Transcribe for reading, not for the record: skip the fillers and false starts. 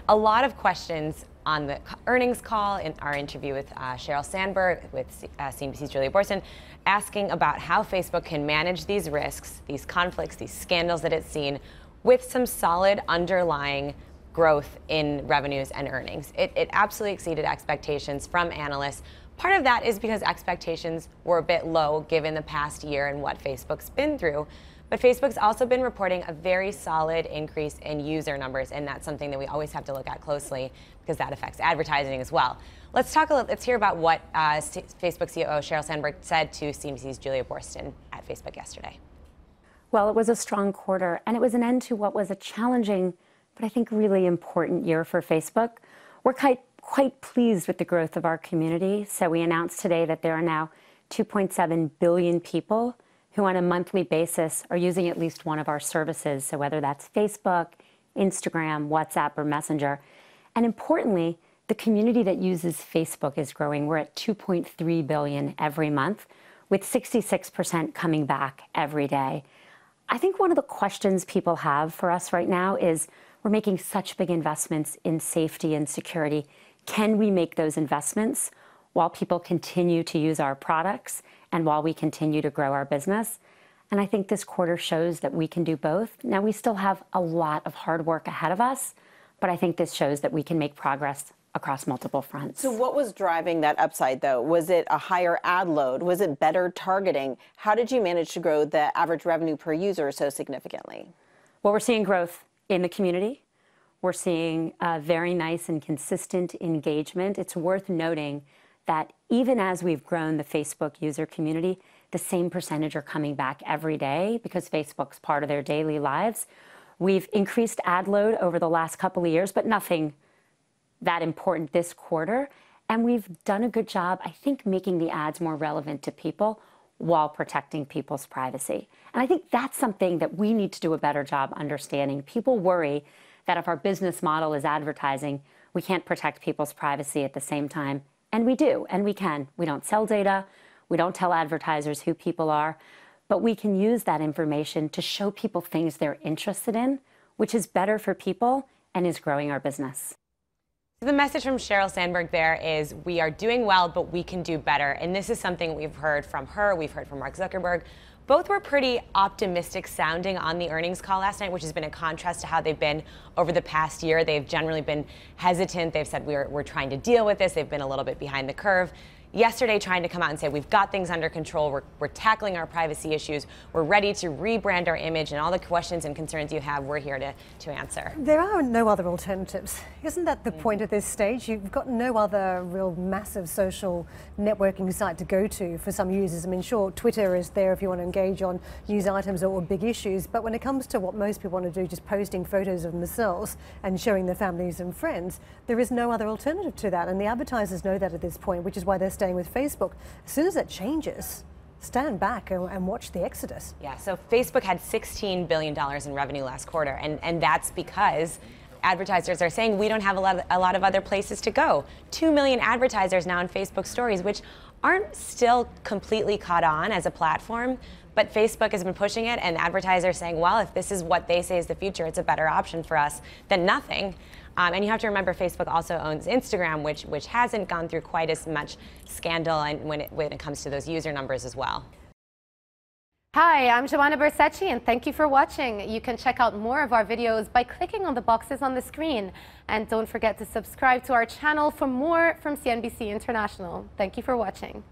A lot of questions on the earnings call, in our interview with Sheryl Sandberg, with CNBC's Julia Boorstin, asking about how Facebook can manage these risks, these conflicts, these scandals that it's seen, with some solid underlying growth in revenues and earnings. It absolutely exceeded expectations from analysts. Part of that is because expectations were a bit low given the past year and what Facebook's been through. But Facebook's also been reporting a very solid increase in user numbers, and that's something that we always have to look at closely because that affects advertising as well. Let's hear about what Facebook CEO Sheryl Sandberg said to CNBC's Julia Boorstin at Facebook yesterday. Well, it was a strong quarter, and it was an end to what was a challenging, but I think really important year for Facebook. We're quite pleased with the growth of our community. So we announced today that there are now 2.7 billion people who on a monthly basis are using at least one of our services. So whether that's Facebook, Instagram, WhatsApp, or Messenger. And importantly, the community that uses Facebook is growing. We're at 2.3 billion every month, with 66% coming back every day. I think one of the questions people have for us right now is we're making such big investments in safety and security. Can we make those investments while people continue to use our products and while we continue to grow our business? And I think this quarter shows that we can do both. Now, we still have a lot of hard work ahead of us, but I think this shows that we can make progress across multiple fronts. So what was driving that upside, though? Was it a higher ad load? Was it better targeting? How did you manage to grow the average revenue per user so significantly? Well, we're seeing growth in the community. We're seeing very nice and consistent engagement. It's worth noting that even as we've grown the Facebook user community, the same percentage are coming back every day because Facebook's part of their daily lives. We've increased ad load over the last couple of years, but nothing that important this quarter. And we've done a good job, I think, making the ads more relevant to people while protecting people's privacy. And I think that's something that we need to do a better job understanding. People worry that if our business model is advertising, we can't protect people's privacy at the same time. And we do, and we can. We don't sell data. We don't tell advertisers who people are. But we can use that information to show people things they're interested in, which is better for people and is growing our business. The message from Sheryl Sandberg there is we are doing well, but we can do better. And this is something we've heard from her. We've heard from Mark Zuckerberg. Both were pretty optimistic sounding on the earnings call last night, which has been a contrast to how they've been over the past year. They've generally been hesitant. They've said we're trying to deal with this. They've been a little bit behind the curve. Yesterday, trying to come out and say we've got things under control, we're tackling our privacy issues, we're ready to rebrand our image, and all the questions and concerns you have, we're here to answer. There are no other alternatives. Isn't that the point at this stage? You've got no other real massive social networking site to go to for some users. I mean, sure, Twitter is there if you want to engage on news items or big issues, but when it comes to what most people want to do, just posting photos of themselves and showing their families and friends, there is no other alternative to that. And the advertisers know that at this point, which is why they're staying with Facebook. As soon as that changes, stand back and watch the exodus. Yeah, so Facebook had $16 billion in revenue last quarter, and that's because advertisers are saying we don't have a lot of other places to go. 2 million advertisers now on Facebook stories, which aren't still completely caught on as a platform, but Facebook has been pushing it, and advertisers saying, well, if this is what they say is the future, it's a better option for us than nothing. And you have to remember Facebook also owns Instagram, which hasn't gone through quite as much scandal and when it comes to those user numbers as well. Hi, I'm Joanna Bersecci, and thank you for watching. You can check out more of our videos by clicking on the boxes on the screen. And don't forget to subscribe to our channel for more from CNBC International. Thank you for watching.